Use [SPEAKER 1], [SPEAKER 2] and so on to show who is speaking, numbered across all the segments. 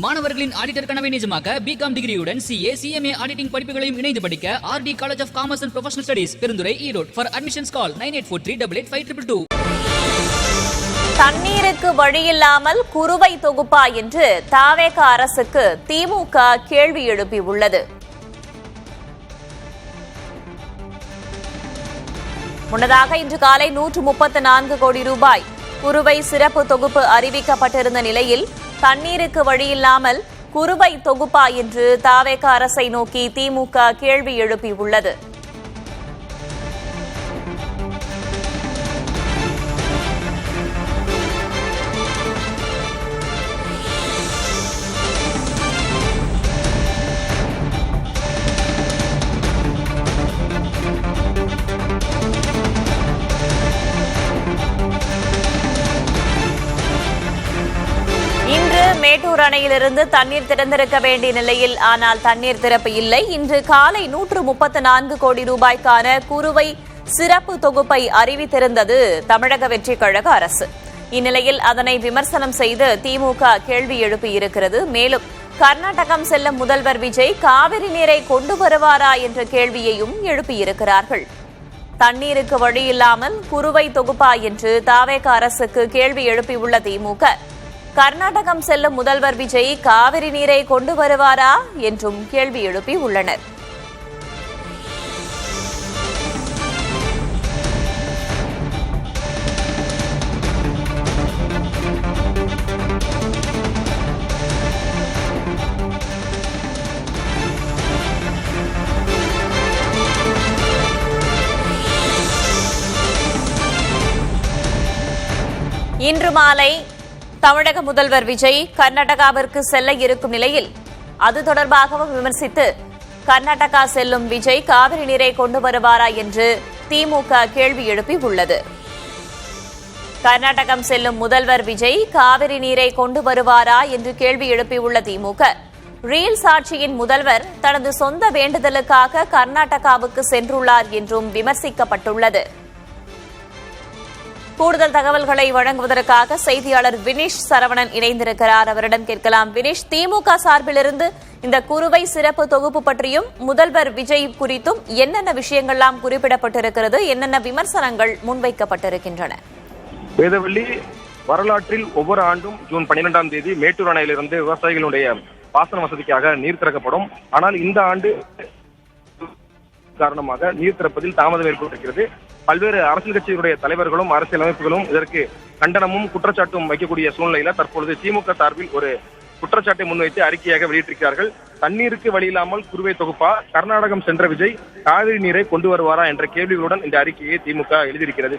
[SPEAKER 1] மாணவர்களின் ஆடிட்டர் கனவை நிஜமாக்க பிகாம் டிகிரியுடன் சிஏ சிஎம்ஏ ஆடிட்டிங் படிப்புகளையும் இணைந்து படிக்க RT college of commerce and professional studies Perundurai Erode. For admissions call 9843885222.
[SPEAKER 2] தண்ணீருக்கு வழியில்லாமல் குறுவை தொகுப்பா என்று தாவேக அரசுக்கு திமுக கேள்வி எழுப்பியுள்ளது. முன்னதாக இன்று காலை 134 கோடி ரூபாய் குறுவை சிறப்பு தொகுப்பு அறிவிக்கப்பட்டிருந்த நிலையில் தண்ணீருக்கு வழியில்லாமல் குறுவை தொகுப்பா என்று தாவேக அரசை நோக்கி திமுக கேள்வி எழுப்பியுள்ளது. மேட்டூர் அணையிலிருந்து தண்ணீர் திறந்திருக்க வேண்டிய நிலையில் ஆனால் தண்ணீர் திறப்பு இல்லை. இன்று காலை 134 கோடி ரூபாய்க்கான குறுவை சிறப்பு தொகுப்பை அறிவித்திருந்தது தமிழக வெற்றிக் கழக அரசு. இந்நிலையில் அதனை விமர்சனம் செய்து திமுக கேள்வி எழுப்பியிருக்கிறது. மேலும் கர்நாடகம் செல்லும் முதல்வர் விஜய் காவிரி நீரை கொண்டு வருவாரா என்ற கேள்வியையும் எழுப்பியிருக்கிறார்கள். தண்ணீருக்கு வழியில்லாமல் குறுவை தொகுப்பா என்று தாவேக அரசுக்கு கேள்வி எழுப்பியுள்ள திமுக கர்நாடகம் செல்லும் முதல்வர் விஜய் காவிரி நீரை கொண்டு வருவாரா என்றும் கேள்வி எழுப்பியுள்ளனர். இன்று மாலை தமிழக முதல்வர் விஜய் கர்நாடகாவிற்கு செல்ல இருக்கும் நிலையில் அது தொடர்பாகவும் விமர்சித்து கர்நாடகா செல்லும் விஜய் காவிரி நீரை கொண்டு வருவாரா என்று திமுக கேள்வி எழுப்பியுள்ளது. கர்நாடகம் செல்லும் முதல்வர் விஜய் காவிரி நீரை கொண்டு வருவாரா என்று கேள்வி எழுப்பியுள்ள திமுக ரீல்ஸ் ஆட்சியின் முதல்வர் தனது சொந்த வேண்டுதலுக்காக கர்நாடகாவுக்கு சென்றுள்ளார் என்றும் விமர்சிக்கப்பட்டுள்ளது. கூடுதல் தகவல்களை வழங்குவதற்காக செய்தியாளர் வினிஷ் சரவணன் இணைந்திருக்கிறார். அவரிடம் கேட்கலாம். வினிஷ், திமுக சார்பிலிருந்து இந்த குறுவை சிறப்பு தொகுப்பு பற்றியும் முதல்வர் விஜய் குறித்தும் என்னென்ன விஷயங்கள்லாம் குறிப்பிடப்பட்டிருக்கிறது, என்னென்ன விமர்சனங்கள் முன்வைக்கப்பட்டிருக்கின்றன?
[SPEAKER 3] வேதவள்ளி, வரலாற்றில் ஒவ்வொரு ஆண்டும் ஜூன் 12ஆம் தேதி மேட்டூர் அணையிலிருந்து விவசாயிகளுடைய பாசன வசதிக்காக நீர் திறக்கப்படும். ஆனால் இந்த ஆண்டு காரணமாக நீர் திறப்பதில் தாமதம் ஏற்பட்டிருக்கிறது. பல்வேறு அரசியல் கட்சிகளுடைய தலைவர்களும் அரசியல் அமைப்புகளும் இதற்கு கண்டனமும் குற்றச்சாட்டும் வைக்கக்கூடிய சூழ்நிலையில தற்பொழுது திமுக சார்பில் ஒரு குற்றச்சாட்டை முன்வைத்து அறிக்கையாக வெளியிட்டிருக்கிறார்கள். தண்ணீருக்கு வழியில்லாமல் குறுவை தொகுப்பா, கர்நாடகம் சென்ற விஜய் காவிரி நீரை கொண்டு வருவாரா என்ற கேள்விகளுடன் இந்த அறிக்கையை திமுக எழுதியிருக்கிறது.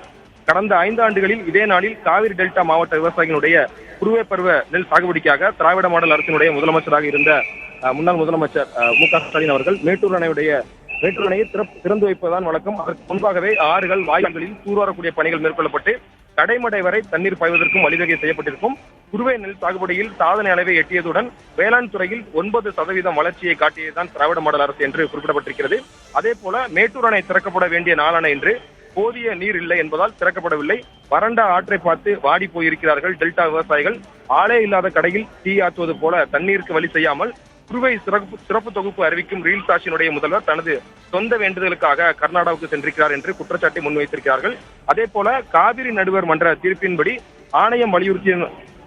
[SPEAKER 3] கடந்த 5 ஆண்டுகளில் இதே நாளில் காவிரி டெல்டா மாவட்ட விவசாயிகளுடைய குறுவை பருவ நெல் சாகுபடிக்காக திராவிட மாடல் அரசினுடைய முதலமைச்சராக இருந்த முன்னாள் முதலமைச்சர் மு.க.ஸ்டாலின் அவர்கள் மேட்டூர் அணையை திறந்து வைப்பதுதான் வழக்கம். அதற்கு முன்பாகவே ஆறுகள், வாய்க்கால்களில் தூர்வாரக்கூடிய பணிகள் மேற்கொள்ளப்பட்டு கடைமடை வரை தண்ணீர் பாய்வதற்கும் வழிவகை செய்யப்பட்டிருக்கும். குறுவை நெல் சாகுபடியில் சாதனை அளவை எட்டியதுடன் வேளாண் துறையில் 9% வளர்ச்சியை காட்டியதுதான் திராவிட மாடல் அரசு என்று குறிப்பிடப்பட்டிருக்கிறது. அதே போல மேட்டூர் அணை திறக்கப்பட வேண்டிய நாளான இன்று போதிய நீர் இல்லை என்பதால் திறக்கப்படவில்லை. வறண்ட ஆற்றை பார்த்து வாடி போயிருக்கிறார்கள் டெல்டா விவசாயிகள். ஆளே இல்லாத கடையில் தீ ஆற்றுவது போல தண்ணீருக்கு வழி செய்யாமல் குறுவை சிறப்பு தொகுப்பு அறிவிக்கும் ரீல்ஸ் ஆட்சியினுடைய முதல்வர் தனது சொந்த வேண்டுதலுக்காக கர்நாடகாவுக்கு சென்றிருக்கிறார் என்று குற்றச்சாட்டை முன்வைத்திருக்கிறார்கள். அதே போல காவிரி நடுவர் மன்ற தீர்ப்பின்படி ஆணையம்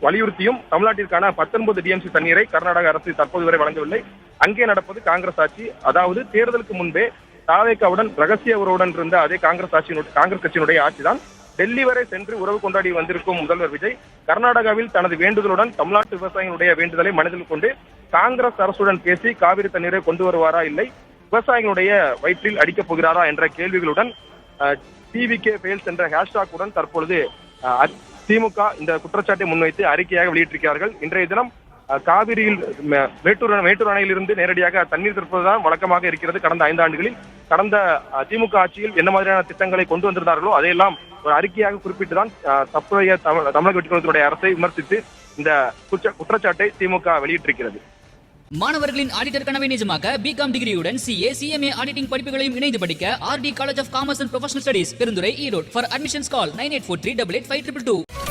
[SPEAKER 3] வலியுறுத்தியும் தமிழ்நாட்டிற்கான 19 டிஎம்சி தண்ணீரை கர்நாடக அரசு தற்போது வரை வழங்கவில்லை. அங்கே நடப்பது காங்கிரஸ் ஆட்சி. அதாவது தேர்தலுக்கு முன்பே தாவேகாவுடன் ரகசிய உறவுடன் இருந்த அதே காங்கிரஸ் கட்சியினுடைய ஆட்சிதான். டெல்லி வரை சென்று உறவு கொண்டாடி வந்திருக்கும் முதல்வர் விஜய் கர்நாடகாவில் தனது வேண்டுதலுடன் தமிழ்நாட்டு விவசாயிகளுடைய வேண்டுதலை மனதில் கொண்டு காங்கிரஸ் அரசுடன் பேசி காவிரி தண்ணீரை கொண்டு வருவாரா, இல்லை விவசாயிகளுடைய வயிற்றில் அடிக்கப் போகிறாரா என்ற கேள்விகளுடன் டிவிகே ஃபெயில்ஸ் என்ற ஹேஷ்டாக்குடன் தற்பொழுது திமுக இந்த குற்றச்சாட்டை முன்வைத்து அறிக்கையாக வெளியிட்டிருக்கிறார்கள். இன்றைய தினம் காவிரியில் மேட்டூர் அணையிலிருந்து நேரடியாக தண்ணீர் திறப்பதுதான் வழக்கமாக இருக்கிறது. கடந்த 5 ஆண்டுகளில் கடந்த திமுக ஆட்சியில் என்ன மாதிரியான திட்டங்களை கொண்டு வந்திருந்தார்களோ அதையெல்லாம் ஒரு அறிக்கையாக குறிப்பிட்டுதான் தற்போதைய தமிழக வெற்றிக் கழகத்தினுடைய அரசை விமர்சித்து இந்த குற்றச்சாட்டை திமுக வெளியிட்டிருக்கிறது.
[SPEAKER 1] மாணவர்களின் ஆடிட்டர் கனவை நிஜமாக்க பிகாம் டிகிரியுடன் சிஏ சிஎம்ஏ ஆடிட்டிங் படிப்புகளையும் இணைந்து படிக்க RT college of commerce and professional studies Perundurai Erode. For admissions call 9843885222.